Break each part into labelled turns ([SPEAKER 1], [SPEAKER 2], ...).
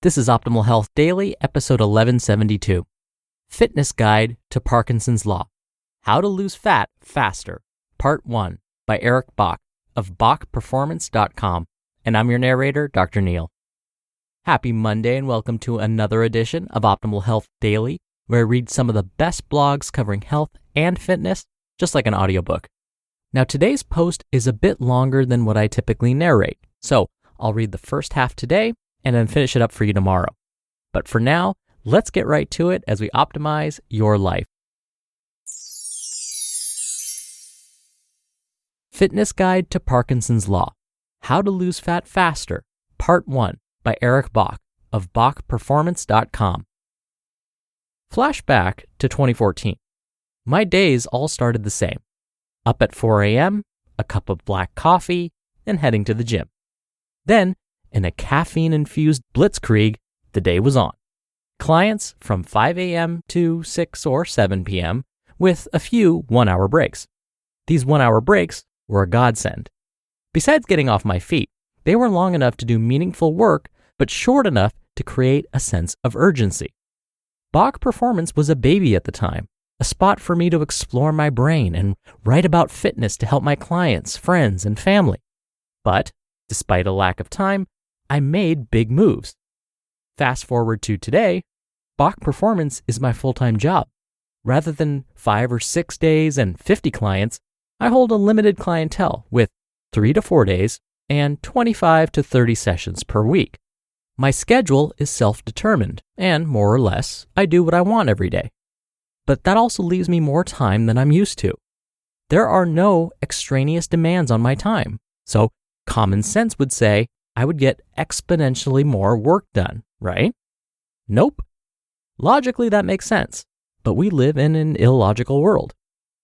[SPEAKER 1] This is Optimal Health Daily, episode 1172. Fitness Guide to Parkinson's Law. How to Lose Fat Faster, Part 1, by Bach of BachPerformance.com. And I'm your narrator, Dr. Neil. Happy Monday and welcome to another edition of Optimal Health Daily, where I read some of the best blogs covering health and fitness, just like an audiobook. Now, today's post is a bit longer than what I typically narrate, so I'll read the first half today and then finish it up for you tomorrow. But for now, let's get right to it as we optimize your life. Fitness Guide to Parkinson's Law. How to Lose Fat Faster, Part 1, by Bach of BachPerformance.com. Flashback to 2014. My days all started the same. Up at 4 a.m., a cup of black coffee, and heading to the gym. Then, in a caffeine-infused blitzkrieg, the day was on. Clients from 5 a.m. to 6 or 7 p.m. with a few one-hour breaks. These one-hour breaks were a godsend. Besides getting off my feet, they were long enough to do meaningful work, but short enough to create a sense of urgency. Bach Performance was a baby at the time, a spot for me to explore my brain and write about fitness to help my clients, friends, and family. But, despite a lack of time, I made big moves. Fast forward to today, Bach Performance is my full-time job. Rather than 5 or 6 days and 50 clients, I hold a limited clientele with 3 to 4 days and 25 to 30 sessions per week. My schedule is self-determined, and more or less, I do what I want every day. But that also leaves me more time than I'm used to. There are no extraneous demands on my time, so common sense would say I would get exponentially more work done, right? Nope. Logically, that makes sense, but we live in an illogical world.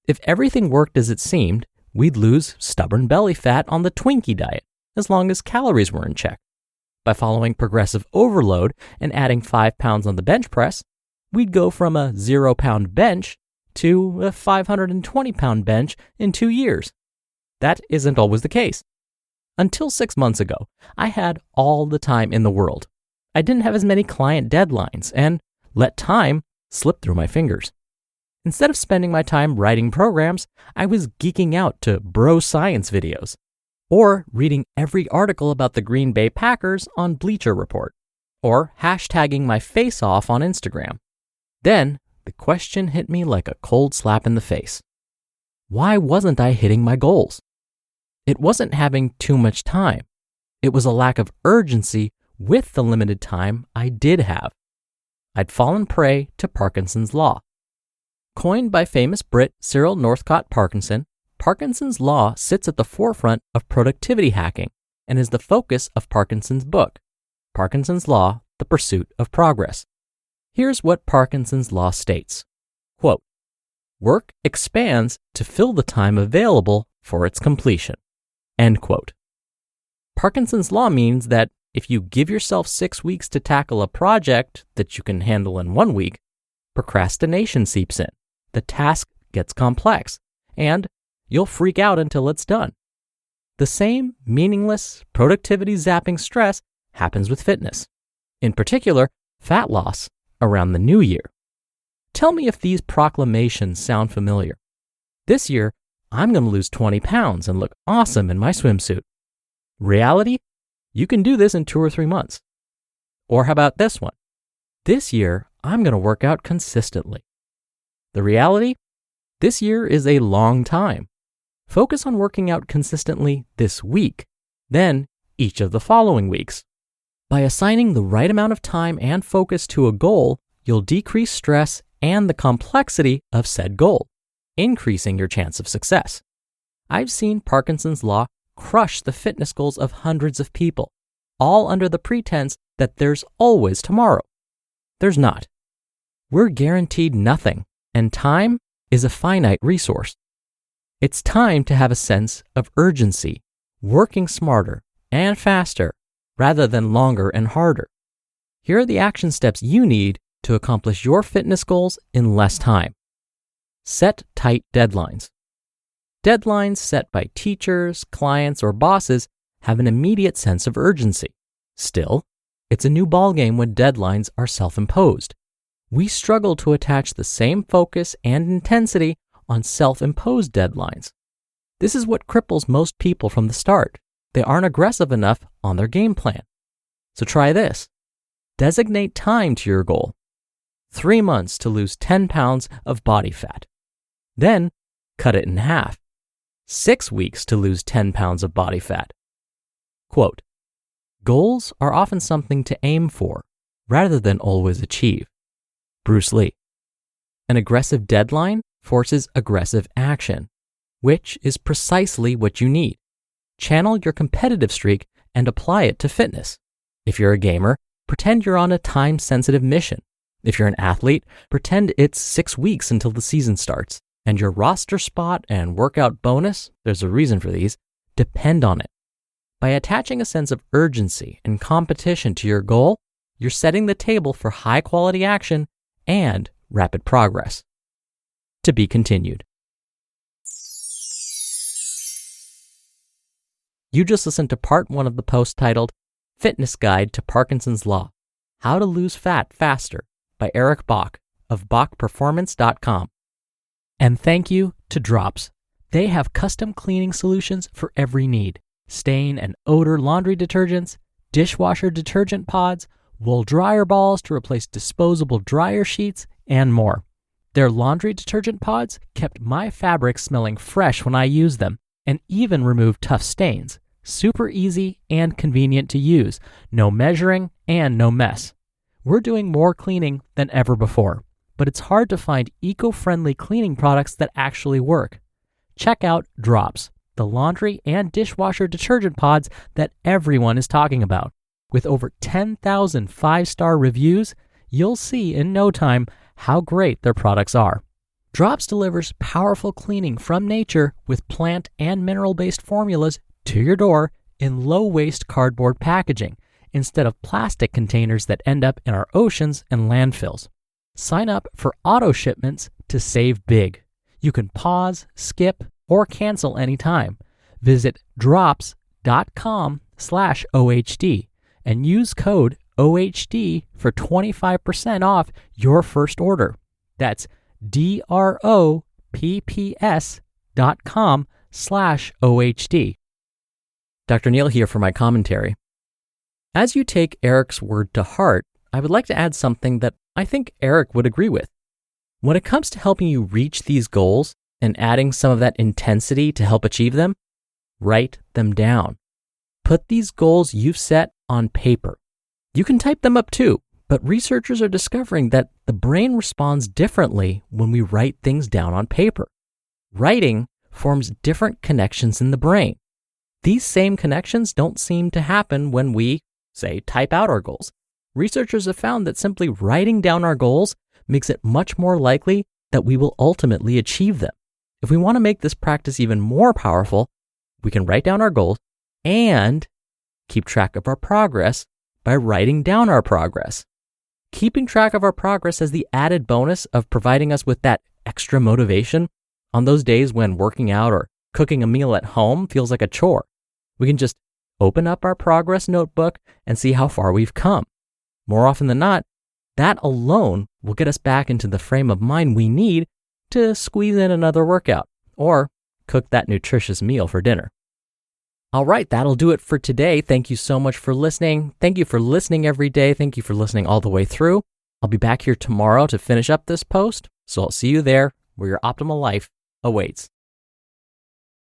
[SPEAKER 1] If everything worked as it seemed, we'd lose stubborn belly fat on the Twinkie diet, as long as calories were in check. By following progressive overload and adding 5 pounds on the bench press, we'd go from a 0-pound bench to a 520-pound bench in 2 years. That isn't always the case. Until 6 months ago, I had all the time in the world. I didn't have as many client deadlines and let time slip through my fingers. Instead of spending my time writing programs, I was geeking out to bro science videos or reading every article about the Green Bay Packers on Bleacher Report or hashtagging my face off on Instagram. Then the question hit me like a cold slap in the face. Why wasn't I hitting my goals? It wasn't having too much time. It was a lack of urgency with the limited time I did have. I'd fallen prey to Parkinson's Law. Coined by famous Brit Cyril Northcott Parkinson, Parkinson's Law sits at the forefront of productivity hacking and is the focus of Parkinson's book, Parkinson's Law, The Pursuit of Progress. Here's what Parkinson's Law states. Quote, "Work expands to fill the time available for its completion." End quote. Parkinson's Law means that if you give yourself 6 weeks to tackle a project that you can handle in 1 week, procrastination seeps in, the task gets complex, and you'll freak out until it's done. The same meaningless, productivity-zapping stress happens with fitness. In particular, fat loss around the new year. Tell me if these proclamations sound familiar. This year, I'm going to lose 20 pounds and look awesome in my swimsuit. Reality? You can do this in 2 or 3 months. Or how about this one? This year, I'm going to work out consistently. The reality? This year is a long time. Focus on working out consistently this week, then each of the following weeks. By assigning the right amount of time and focus to a goal, you'll decrease stress and the complexity of said goal, increasing your chance of success. I've seen Parkinson's Law crush the fitness goals of hundreds of people, all under the pretense that there's always tomorrow. There's not. We're guaranteed nothing, and time is a finite resource. It's time to have a sense of urgency, working smarter and faster rather than longer and harder. Here are the action steps you need to accomplish your fitness goals in less time. Set tight deadlines. Deadlines set by teachers, clients, or bosses have an immediate sense of urgency. Still, It's a new ballgame when deadlines are self-imposed. We struggle to attach the same focus and intensity on self-imposed deadlines. This is what cripples most people from the start. They aren't aggressive enough on their game plan. So try this. Designate time to your goal. 3 months to lose 10 pounds of body fat. Then cut it in half. 6 weeks to lose 10 pounds of body fat. Quote, goals are often something to aim for rather than always achieve. Bruce Lee. An aggressive deadline forces aggressive action, which is precisely what you need. Channel your competitive streak and apply it to fitness. If you're a gamer, pretend you're on a time-sensitive mission. If you're an athlete, pretend it's 6 weeks until the season starts, and your roster spot and workout bonus, there's a reason for these, depend on it. By attaching a sense of urgency and competition to your goal, you're setting the table for high-quality action and rapid progress. To be continued. You just listened to part 1 of the post titled Fitness Guide to Parkinson's Law, How to Lose Fat Faster by Eric Bach of BachPerformance.com. And thank you to Drops. They have custom cleaning solutions for every need. Stain and odor laundry detergents, dishwasher detergent pods, wool dryer balls to replace disposable dryer sheets, and more. Their laundry detergent pods kept my fabrics smelling fresh when I used them, and even removed tough stains. Super easy and convenient to use. No measuring and no mess. We're doing more cleaning than ever before, but it's hard to find eco-friendly cleaning products that actually work. Check out Drops, the laundry and dishwasher detergent pods that everyone is talking about. With over 10,000 5-star reviews, you'll see in no time how great their products are. Drops delivers powerful cleaning from nature with plant and mineral-based formulas to your door in low-waste cardboard packaging instead of plastic containers that end up in our oceans and landfills. Sign up for auto shipments to save big. You can pause, skip, or cancel anytime. Visit drops.com/OHD and use code OHD for 25% off your first order. That's DROPPS.com/OHD. Dr. Neil here for my commentary. As you take Eric's word to heart, I would like to add something that I think Eric would agree with. When it comes to helping you reach these goals and adding some of that intensity to help achieve them, write them down. Put these goals you've set on paper. You can type them up too, but researchers are discovering that the brain responds differently when we write things down on paper. Writing forms different connections in the brain. These same connections don't seem to happen when we, say, type out our goals. Researchers have found that simply writing down our goals makes it much more likely that we will ultimately achieve them. If we want to make this practice even more powerful, we can write down our goals and keep track of our progress by writing down our progress. Keeping track of our progress has the added bonus of providing us with that extra motivation on those days when working out or cooking a meal at home feels like a chore. We can just open up our progress notebook and see how far we've come. More often than not, that alone will get us back into the frame of mind we need to squeeze in another workout or cook that nutritious meal for dinner. All right, that'll do it for today. Thank you so much for listening. Thank you for listening every day. Thank you for listening all the way through. I'll be back here tomorrow to finish up this post, so I'll see you there where your optimal life awaits.